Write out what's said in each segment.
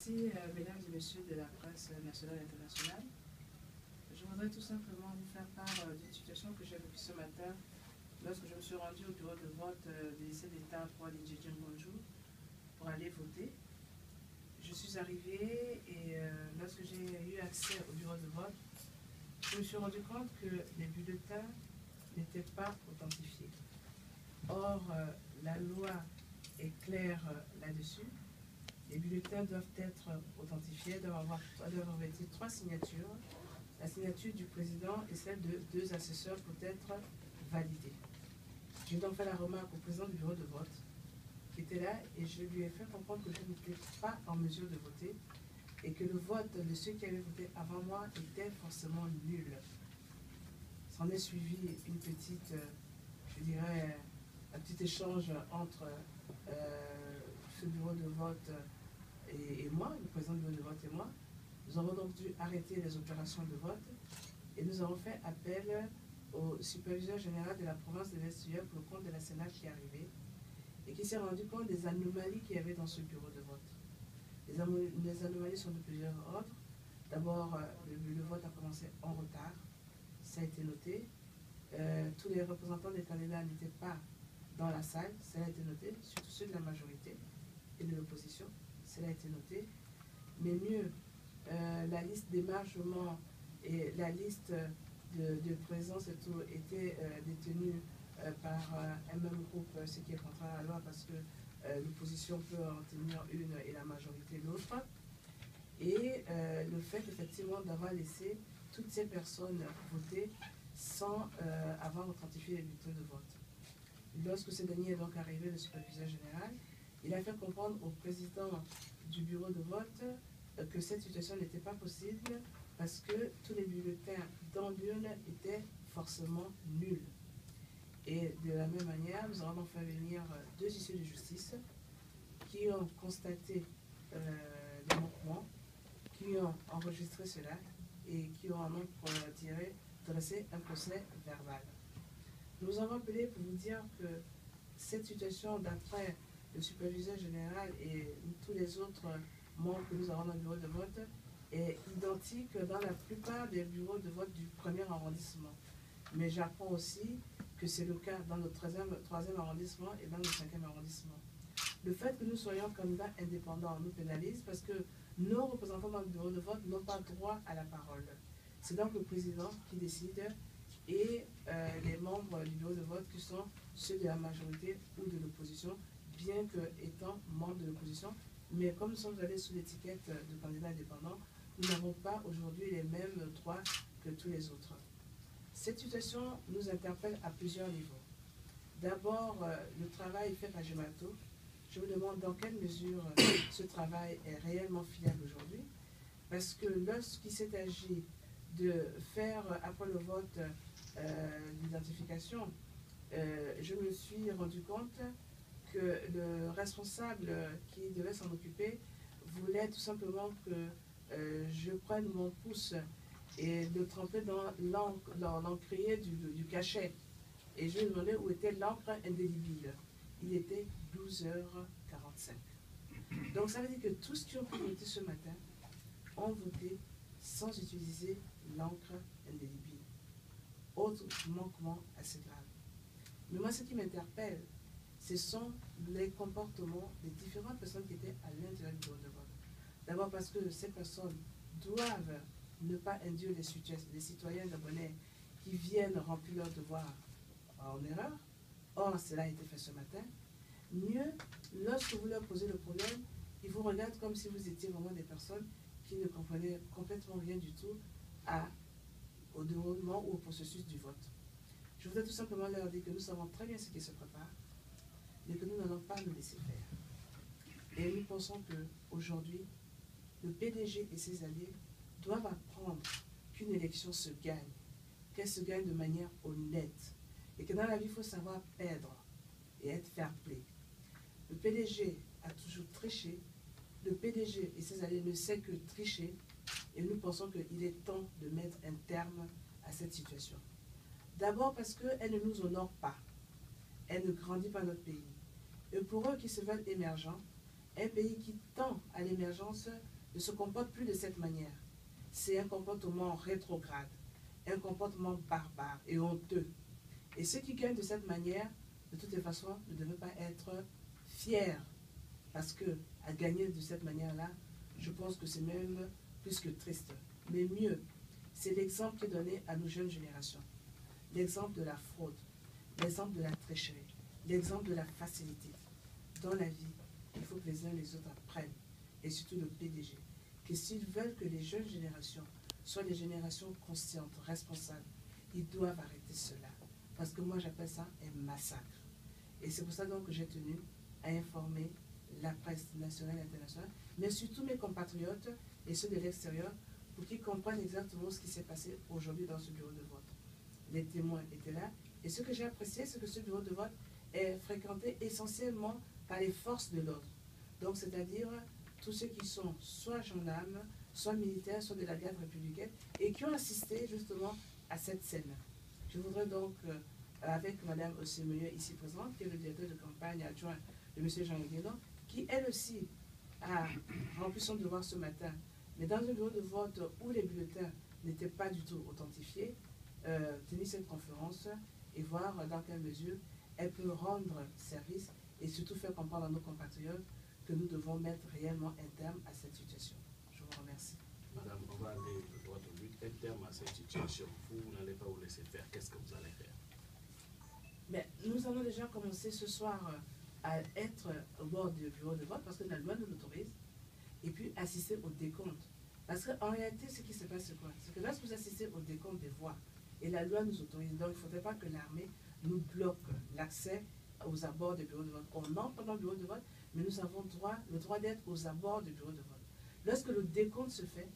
Merci, mesdames et messieurs de la presse nationale et internationale. Je voudrais tout simplement vous faire part d'une situation que j'ai vécue ce matin lorsque je me suis rendue au bureau de vote du lycée d'État 3 d'Indjidjin Bonjour pour aller voter. Je suis arrivée et lorsque j'ai eu accès au bureau de vote, je me suis rendu compte que les bulletins n'étaient pas authentifiés. Or, la loi est claire là-dessus. Les bulletins doivent être authentifiés, doivent avoir été 3 signatures. La signature du président et celle de 2 assesseurs pour être validées. J'ai donc fait la remarque au président du bureau de vote qui était là et je lui ai fait comprendre que je n'étais pas en mesure de voter et que le vote de ceux qui avaient voté avant moi était forcément nul. S'en est suivi une petite, je dirais, un petit échange entre ce bureau de vote et moi, le président du bureau de vote et moi. Nous avons donc dû arrêter les opérations de vote et nous avons fait appel au superviseur général de la province de l'Est pour le compte de la Sénat qui est arrivé et qui s'est rendu compte des anomalies qu'il y avait dans ce bureau de vote. Les anomalies sont de plusieurs ordres. D'abord, le vote a commencé en retard, ça a été noté. Tous les représentants des candidats n'étaient pas dans la salle, cela a été noté, surtout ceux de la majorité et de l'opposition, cela a été noté. Mais mieux, la liste d'émargement et la liste de présence et tout était détenue par un même groupe, ce qui est contraire à la loi parce que l'opposition peut en tenir une et la majorité l'autre. Et le fait effectivement d'avoir laissé toutes ces personnes voter sans avoir authentifié les bulletins de vote. Lorsque ce dernier est donc arrivé, le superviseur général, il a fait comprendre au président du bureau de vote que cette situation n'était pas possible parce que tous les bulletins dans l'urne étaient forcément nuls. Et de la même manière, nous avons fait venir 2 issues de justice qui ont constaté des manquements, qui ont enregistré cela et qui ont en outre dressé un procès verbal. Nous avons appelé pour vous dire que cette situation, d'après le superviseur général et tous les autres membres que nous avons dans le bureau de vote, est identique dans la plupart des bureaux de vote du 1er arrondissement. Mais j'apprends aussi que c'est le cas dans le 3e arrondissement et dans le 5e arrondissement. Le fait que nous soyons candidats indépendants nous pénalise parce que nos représentants dans le bureau de vote n'ont pas droit à la parole. C'est donc le président qui décide et les membres du bureau de vote qui sont ceux de la majorité ou de l'opposition, bien que étant membres de l'opposition. Mais comme nous sommes allés sous l'étiquette de candidats indépendants, nous n'avons pas aujourd'hui les mêmes droits que tous les autres. Cette situation nous interpelle à plusieurs niveaux. D'abord, le travail fait par Gemato. Je me demande dans quelle mesure ce travail est réellement fiable aujourd'hui, parce que lorsqu'il s'est agi de faire, après le vote, l'identification, je me suis rendu compte que le responsable qui devait s'en occuper voulait tout simplement que je prenne mon pouce et le tremper dans l'encrier du cachet. Et je lui ai demandé où était l'encre indélébile. Il était 12h45. Donc ça veut dire que tous ceux qui ont pu voter ce matin ont voté sans utiliser l'encre indélébile. Autre manquement assez grave. Mais moi, ce qui m'interpelle, ce sont les comportements des différentes personnes qui étaient à l'intérieur du bureau de vote. D'abord parce que ces personnes doivent ne pas induire les citoyens gabonais qui viennent remplir leur devoir en erreur. Or, cela a été fait ce matin. Mieux, lorsque vous leur posez le problème, ils vous regardent comme si vous étiez vraiment des personnes qui ne comprenaient complètement rien du tout au déroulement ou au processus du vote. Je voudrais tout simplement leur dire que nous savons très bien ce qui se prépare, mais que nous n'allons pas nous laisser faire. Et nous pensons qu'aujourd'hui, le PDG et ses alliés doivent apprendre qu'une élection se gagne, qu'elle se gagne de manière honnête, et que dans la vie, il faut savoir perdre et être fair play. Le PDG a toujours triché, le PDG et ses alliés ne savent que tricher, et nous pensons qu'il est temps de mettre un terme à cette situation. D'abord parce qu'elle ne nous honore pas, elle ne grandit pas notre pays. Et pour eux qui se veulent émergents, Un pays qui tend à l'émergence ne se comporte plus de cette manière. C'est un comportement rétrograde, un comportement barbare et honteux. Et ceux qui gagnent de cette manière, de toutes les façons, ne devaient pas être fiers. Parce que à gagner de cette manière-là, je pense que c'est même plus que triste. Mais mieux, c'est l'exemple qui est donné à nos jeunes générations. L'exemple de la fraude, l'exemple de la tricherie, l'exemple de la facilité. Dans la vie, il faut que les uns et les autres apprennent, et surtout le PDG, que s'ils veulent que les jeunes générations soient des générations conscientes, responsables, ils doivent arrêter cela. Parce que moi, j'appelle ça un massacre. Et c'est pour ça donc que j'ai tenu à informer la presse nationale et internationale, mais surtout mes compatriotes et ceux de l'extérieur, pour qu'ils comprennent exactement ce qui s'est passé aujourd'hui dans ce bureau de vote. Les témoins étaient là, et ce que j'ai apprécié, c'est que ce bureau de vote est fréquenté essentiellement par les forces de l'ordre. Donc, c'est-à-dire tous ceux qui sont soit gendarmes, soit militaires, soit de la garde républicaine, et qui ont assisté justement à cette scène. Je voudrais donc, avec Mme Ossemeyo ici présente, qui est le directeur de campagne adjoint de M. Jean Guénon, qui elle aussi a rempli son devoir ce matin, mais dans un bureau de vote où les bulletins n'étaient pas du tout authentifiés, tenir cette conférence et voir dans quelle mesure elle peut rendre service et surtout faire comprendre à nos compatriotes que nous devons mettre réellement un terme à cette situation. Je vous remercie. Madame, on va aller droit au but. Un terme à cette situation. Vous n'allez pas vous laisser faire. Qu'est-ce que vous allez faire? Mais nous allons déjà commencer ce soir à être au bord du bureau de vote parce que la loi nous l'autorise et puis assister au décompte. Parce qu'en réalité, ce qui se passe, c'est quoi? C'est que lorsque vous assistez au décompte des voix, et la loi nous autorise, donc il ne faudrait pas que l'armée nous bloque l'accès aux abords des bureaux de vote. On entre dans le bureau de vote, mais nous avons le droit d'être aux abords du bureau de vote. Lorsque le décompte se fait,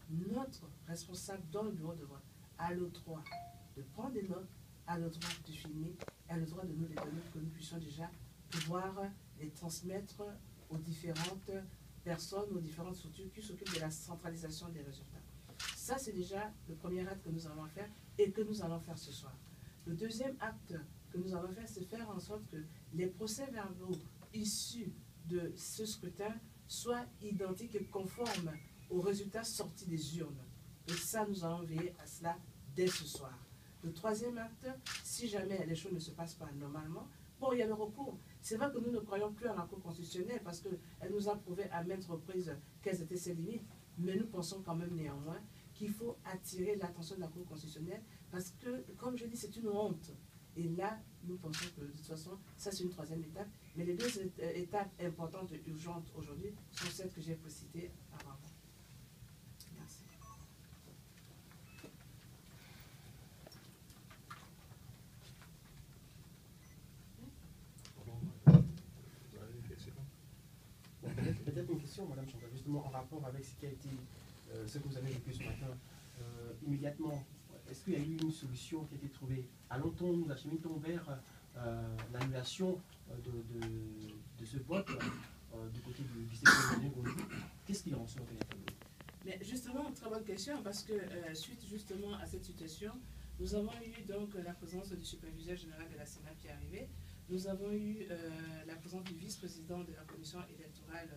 notre responsable dans le bureau de vote a le droit de prendre des notes, a le droit de filmer, a le droit de nous les donner pour que nous puissions déjà pouvoir les transmettre aux différentes personnes, aux différentes structures qui s'occupent de la centralisation des résultats. Ça, c'est déjà le premier acte que nous allons faire et que nous allons faire ce soir. Le deuxième acte que nous allons faire, c'est faire en sorte que les procès-verbaux issus de ce scrutin soient identiques et conformes aux résultats sortis des urnes. Et ça, nous allons veiller à cela dès ce soir. Le troisième acte, si jamais les choses ne se passent pas normalement, bon, il y a le recours. C'est vrai que nous ne croyons plus à la Cour constitutionnelle parce qu'elle nous a prouvé à maintes reprises quelles étaient ses limites, mais nous pensons quand même néanmoins qu'il faut attirer l'attention de la Cour constitutionnelle parce que, comme je dis, c'est une honte. Et là, nous pensons que de toute façon, ça c'est une troisième étape. Mais les deux étapes importantes et urgentes aujourd'hui sont celles que j'ai précitées avant. Merci. Peut-être une question, Madame Chantal, justement en rapport avec ce qui a été, ce que vous avez vécu ce matin. Immédiatement, est-ce qu'il y a eu une solution qui a été trouvée? Allons-t-on, nous acheminons vers l'annulation de ce vote du côté du secrétaire? Qu'est-ce qu'il en sort? Mais justement, très bonne question, parce que suite justement à cette situation, nous avons eu donc la présence du superviseur général de la Sénat qui est arrivé. Nous avons eu la présence du vice-président de la commission électorale